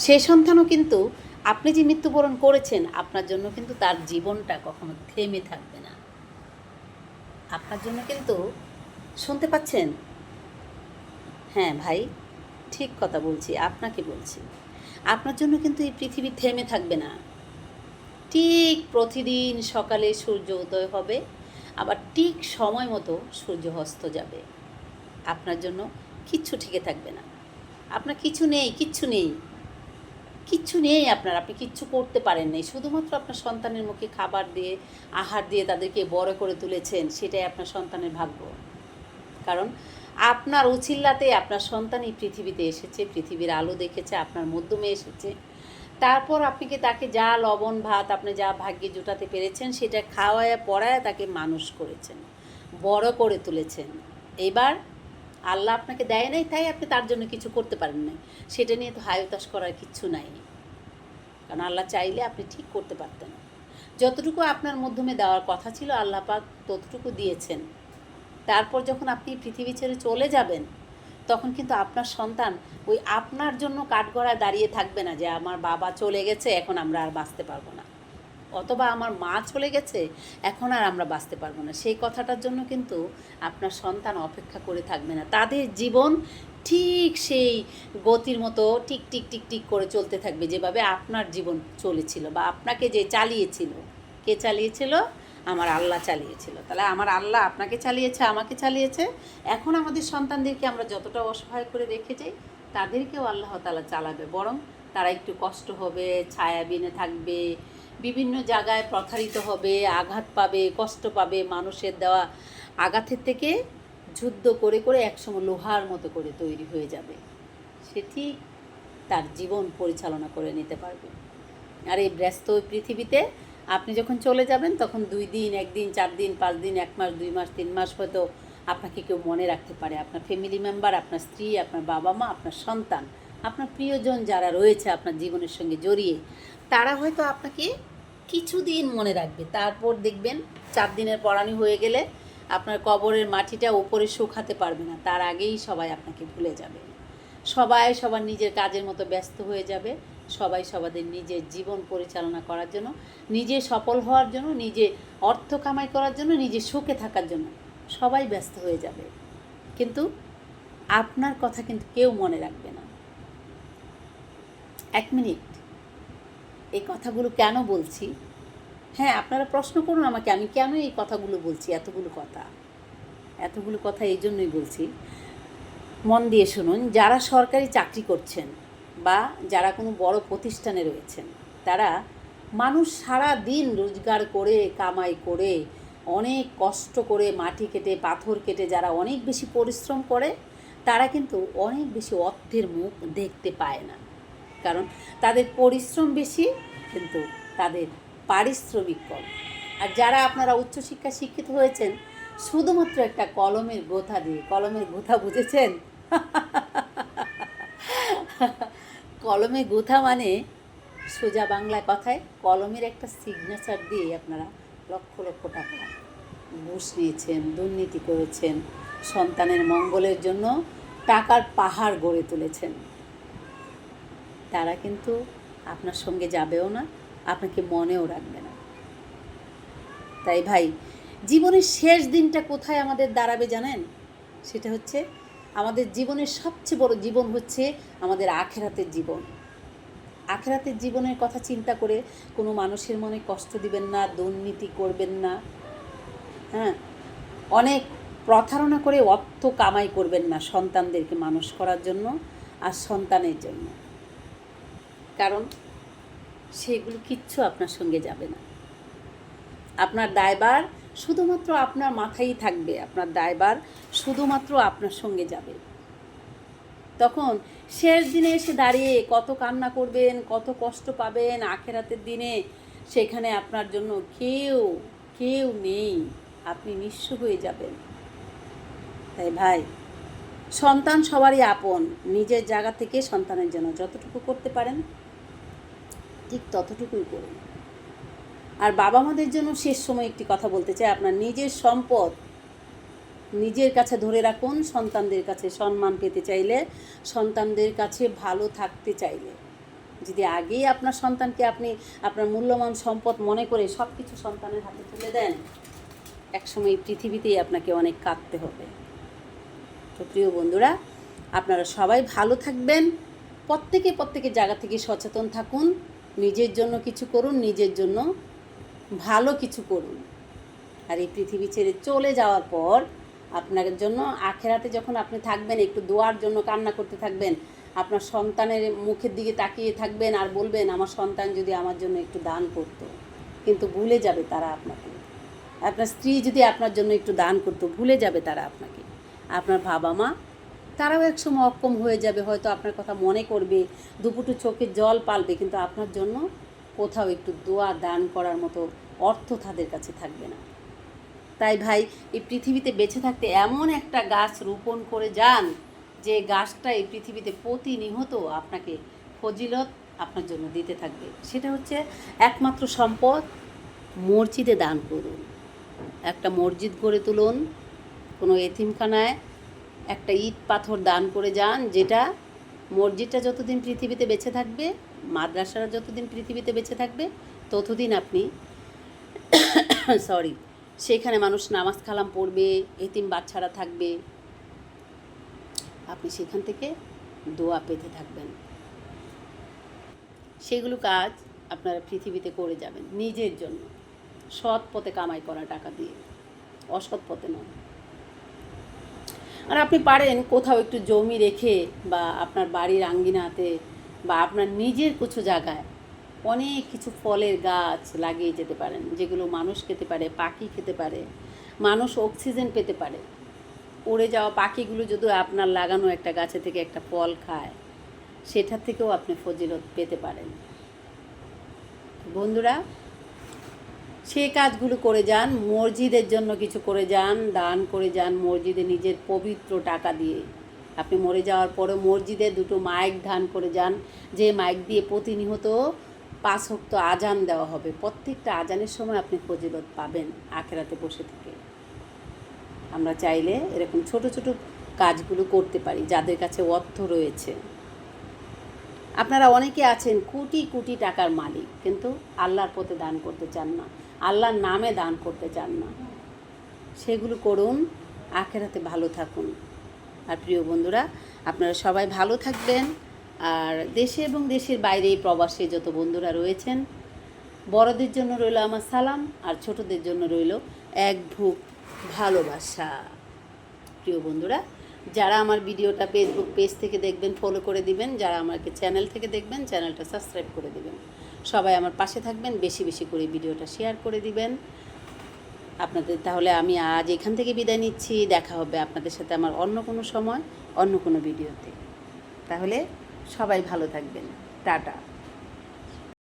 সেই সন্তানও কিন্তু আপনি যে মৃত্যুবরণ করেছেন আপনার জন্য কিন্তু তার জীবনটা কখনো থেমে থাকবে না। আপনার জন্য কিন্তু, শুনতে পাচ্ছেন? হ্যাঁ ভাই, ঠিক কথা বলছি, আপনাকে বলছি। আপনার জন্য কিন্তু এই পৃথিবী থেমে থাকবে না। ঠিক প্রতিদিন সকালে সূর্য উদয় হবে, আবার ঠিক সময় মতো সূর্য অস্ত যাবে। আপনার জন্য কিচ্ছু ঠেকে থাকবে না। আপনার কিছু নেই, কিচ্ছু নেই, কিচ্ছু নেই আপনার, আপনি কিচ্ছু করতে পারেন নাই। শুধুমাত্র আপনার সন্তানের মুখে খাবার দিয়ে, আহার দিয়ে তাদেরকে বড় করে তুলেছেন, সেটাই আপনার সন্তানের ভাগ্য। কারণ আপনার উছিল্লাতে আপনার সন্তান এই পৃথিবীতে এসেছে, পৃথিবীর আলো দেখেছে, আপনার মাধ্যমে এসেছে। তারপর আপনি কি তাকে যা লবণ ভাত আপনি যা ভাগ্যে জোটাতে পেরেছেন সেটা খাওয়ায় পড়ায় তাকে মানুষ করেছেন, বড় করে তুলেছেন। এবার আল্লাহ আপনাকে দেয় নাই তাই আপনি তার জন্য কিছু করতে পারেন নাই, সেটা নিয়ে তো হায়তাশ করার কিচ্ছু নাই। কারণ আল্লাহ চাইলে আপনি ঠিক করতে পারতেন। যতটুকু আপনার মাধ্যমে দেওয়ার কথা ছিল আল্লাহ পাক ততটুকু দিয়েছেন। তারপর যখন আপনি পৃথিবী ছেড়ে চলে যাবেন তখন কিন্তু আপনার সন্তান ওই আপনার জন্য কাঠগড়ায় দাঁড়িয়ে থাকবে না যে আমার বাবা চলে গেছে এখন আমরা আর বাঁচতে পারবো না, অথবা আমার মা চলে গেছে এখন আর আমরা বাঁচতে পারবো না। সেই কথাটার জন্য কিন্তু আপনার সন্তান অপেক্ষা করে থাকবে না। তাদের জীবন ঠিক সেই গতির মতো টিক টিক টিক টিক করে চলতে থাকবে, যেভাবে আপনার জীবন চলেছিল বা আপনাকে যে চালিয়েছিল। কে চালিয়েছিল? আমার আল্লাহ চালিয়েছিল। তাহলে আমার আল্লাহ আপনাকে চালিয়েছে, আমাকে চালিয়েছে। এখন আমাদের সন্তানদেরকে আমরা যতটা অসহায় করে রেখে যাই তাদেরকেও আল্লাহ তাআলা চালাবে, বরং তারা একটু কষ্ট হবে, ছায়াবিনে থাকবে, বিভিন্ন জায়গায় প্রতারিত হবে, আঘাত পাবে, কষ্ট পাবে। মানুষের দেওয়া আঘাতের থেকে যুদ্ধ করে করে একসময় লোহার মতো করে তৈরি হয়ে যাবে। সে ঠিক তার জীবন পরিচালনা করে নিতে পারবে। আর এই ব্যস্ত পৃথিবীতে আপনি যখন চলে যাবেন তখন 2 দিন, 1 দিন, 4 দিন, 5 দিন, 1 মাস, 2 মাস, 3 মাস হয়তো আপনাকে কেউ মনে রাখতে পারে। আপনার ফ্যামিলি মেম্বার, আপনার স্ত্রী, আপনার বাবা মা, আপনার সন্তান, আপনার প্রিয়জন যারা রয়েছে আপনার জীবনের সঙ্গে জড়িয়ে, তারা হয়তো আপনাকে কিছুদিন মনে রাখবে। তারপর দেখবেন 4 দিনের পরানি হয়ে গেলে আপনার কবরের মাটিটা উপরে শুকাতে পারবে না, তার আগেই সবাই আপনাকে ভুলে যাবে। সবাই সবার নিজের কাজের মতো ব্যস্ত হয়ে যাবে। সবাই সবাদের নিজের জীবন পরিচালনা করার জন্য, নিজে সফল হওয়ার জন্য, নিজে অর্থ কামাই করার জন্য, নিজে সুখে থাকার জন্য সবাই ব্যস্ত হয়ে যাবে। কিন্তু আপনার কথা কিন্তু কেউ মনে রাখবে না। 1 মিনিট, এই কথাগুলো কেন বলছি? হ্যাঁ, আপনারা প্রশ্ন করুন আমাকে, আমি কেন এই কথাগুলো বলছি? এতগুলো কথা এই জন্যই বলছি, মন দিয়ে শুনুন। যারা সরকারি চাকরি করছেন বা যারা কোনো বড় প্রতিষ্ঠানে রয়েছেন, তারা মানুষ সারা দিন রোজগার করে, কামাই করে, অনেক কষ্ট করে, মাটি কেটে, পাথর কেটে যারা অনেক বেশি পরিশ্রম করে, তারা কিন্তু অনেক বেশি অর্থের মুখ দেখতে পায় না। কারণ তাদের পরিশ্রম বেশি কিন্তু তাদের পারিশ্রমিক কম। আর যারা আপনারা উচ্চশিক্ষা শিক্ষিত হয়েছেন শুধুমাত্র একটা কলমের গোথা দিয়ে, কলমের গোথা বুঝেছেন? কলমে গোথা মানে সোজা বাংলা কথায় কলমের একটা সিগনেচার দিয়ে আপনারা লক্ষ লক্ষ টাকা ঘুষ নিয়েছেন, দুর্নীতি করেছেন, সন্তানের মঙ্গলের জন্য টাকার পাহাড় গড়ে তুলেছেন। তারা কিন্তু আপনার সঙ্গে যাবেও না, আপনাকে মনেও রাখবে না। তাই ভাই, জীবনের শেষ দিনটা কোথায় আমাদের দাঁড়াবে জানেন? সেটা হচ্ছে আমাদের জীবনের সবচেয়ে বড় জীবন হচ্ছে আমাদের আখেরাতের জীবন। আখেরাতের জীবনের কথা চিন্তা করে কোনো মানুষের মনে কষ্ট দিবেন না, দুর্নীতি করবেন না, হ্যাঁ, অনেক প্রতারণা করে অর্থ কামাই করবেন না সন্তানদেরকে মানুষ করার জন্য আর সন্তানের জন্য। কারণ সেগুলো কিচ্ছু আপনার সঙ্গে যাবে না। আপনার দায়ভার শুধুমাত্র আপনার মাথায় থাকবে, আপনার দায়ভার শুধুমাত্র আপনার সঙ্গে যাবে। তখন শেষ দিনে এসে দাঁড়িয়ে কত কান্না করবেন, কত কষ্ট পাবেন আখেরাতের দিনে, সেখানে আপনার জন্য কেউ কেউ নেই, আপনি নিঃস্ব হয়ে যাবেন। তাই ভাই, সন্তান সবারই আপন। নিজের জায়গা থেকে সন্তানের জন্য যতটুকু করতে পারেন ঠিক ততটুকুই করুন। আর বাবা মাদের জন্য শেষ সময় একটি কথা বলতে চাই, আপনার নিজের সম্পদ নিজের কাছে ধরে রাখুন। সন্তানদের কাছে সম্মান পেতে চাইলে, সন্তানদের কাছে ভালো থাকতে চাইলে যদি আগেই আপনার সন্তানকে আপনি আপনার মূল্যবান সম্পদ মনে করে সব কিছু সন্তানের হাতে তুলে দেন, একসময় এই পৃথিবীতেই আপনাকে অনেক কাঁদতে হবে। তো প্রিয় বন্ধুরা, আপনারা সবাই ভালো থাকবেন, প্রত্যেকের জায়গা থেকে সচেতন থাকুন, নিজের জন্য কিছু করুন, নিজের জন্য ভালো কিছু করুন। আর এই পৃথিবী ছেড়ে চলে যাওয়ার পর আপনার জন্য আখেরাতে যখন আপনি থাকবেন, একটু দোয়ার জন্য কান্না করতে থাকবেন, আপনার সন্তানের মুখের দিকে তাকিয়ে থাকবেন আর বলবেন আমার সন্তান যদি আমার জন্য একটু দান করতো, কিন্তু ভুলে যাবে তারা আপনাকে। আপনার স্ত্রী যদি আপনার জন্য একটু দান করতো, ভুলে যাবে তারা আপনাকে। আপনার বাবা মা, তারাও একসময় অক্ষম হয়ে যাবে, হয়তো আপনার কথা মনে করবে, দুপুটু চোখে জল পালবে, কিন্তু আপনার জন্য কোথাও একটু দোয়া দান করার মতো অর্থ তাদের কাছে থাকবে না। তাই ভাই, এই পৃথিবীতে বেঁচে থাকতে এমন একটা গাছ রোপণ করে যান যে গাছটা এই পৃথিবীতে প্রতিনিয়ত আপনাকে ফজিলত আপনার জন্য দিতে থাকবে। সেটা হচ্ছে একমাত্র সম্পদ, মসজিদে দান করুন। একটা মসজিদ গড়ে তুলুন, কোনো এতিমখানায় একটা ইট পাথর দান করে যান, যেটা মসজিদটা যতদিন পৃথিবীতে বেঁচে থাকবে, মাদ্রাসারা যতদিন পৃথিবীতে বেঁচে থাকবে, ততদিন আপনি সেখানে মানুষ নামাজ কালাম পড়বে, এতিম বাচ্চারা থাকবে, আপনি সেখান থেকে দোয়া পেতে থাকবেন। সেগুলো কাজ আপনারা পৃথিবীতে করে যাবেন নিজের জন্য, সৎ পথে কামাই করা টাকা দিয়ে, অসৎ পথে নয়। আর আপনি পারেন কোথাও একটু জমি রেখে বা আপনার বাড়ির আঙ্গিনাতে বা আপনার নিজের কিছু জায়গায় অনেক কিছু ফলের গাছ লাগিয়ে যেতে পারেন, যেগুলো মানুষ খেতে পারে, পাখি খেতে পারে, মানুষ অক্সিজেন পেতে পারে। উড়ে যাওয়া পাখিগুলো যদি আপনার লাগানো একটা গাছে থেকে একটা ফল খায়, সেটার থেকেও আপনি ফজিলত পেতে পারেন। বন্ধুরা, সে কাজগুলো করে যান, মসজিদের জন্য কিছু করে যান, দান করে যান মসজিদে নিজের পবিত্র টাকা দিয়ে। আপনি মরে যাওয়ার পরে মসজিদে দুটো মাইক দান করে যান, যে মাইক দিয়ে প্রতিনিয়ত 5 ওয়াক্ত আজান দেওয়া হবে। প্রত্যেকটা আজানের সময় আপনি ফজিলত পাবেন আখেরাতে বসে থেকে। আমরা চাইলে এরকম ছোট ছোট কাজগুলো করতে পারি, যাদের কাছে অর্থ রয়েছে। আপনারা অনেকে আছেন কোটি কোটি টাকার মালিক, কিন্তু আল্লাহর পথে দান করতে চান না, আল্লাহর নামে দান করতে চান না। সেগুলো করুন, আখেরাতে ভালো থাকুন। আর প্রিয় বন্ধুরা, আপনারা সবাই ভালো থাকবেন। আর দেশে এবং দেশের বাইরে প্রবাসে যত বন্ধুরা রয়েছেন, বড়দের জন্য রইল আমার সালাম, আর ছোটদের জন্য রইল এক বুক ভালোবাসা। প্রিয় বন্ধুরা, যারা আমার ভিডিওটা ফেসবুক পেজ থেকে দেখবেন ফলো করে দিবেন, যারা আমাকে চ্যানেল থেকে দেখবেন চ্যানেলটা সাবস্ক্রাইব করে দিবেন। সবাই আমার পাশে থাকবেন, বেশি বেশি করে ভিডিওটা শেয়ার করে দিবেন আপনাদের। তাহলে আমি আজ এখান থেকে বিদায় নিচ্ছি, দেখা হবে আপনাদের সাথে আমার অন্য কোনো সময়, অন্য কোনো ভিডিওতে। তাহলে সবাই ভালো থাকবেন, টাটা।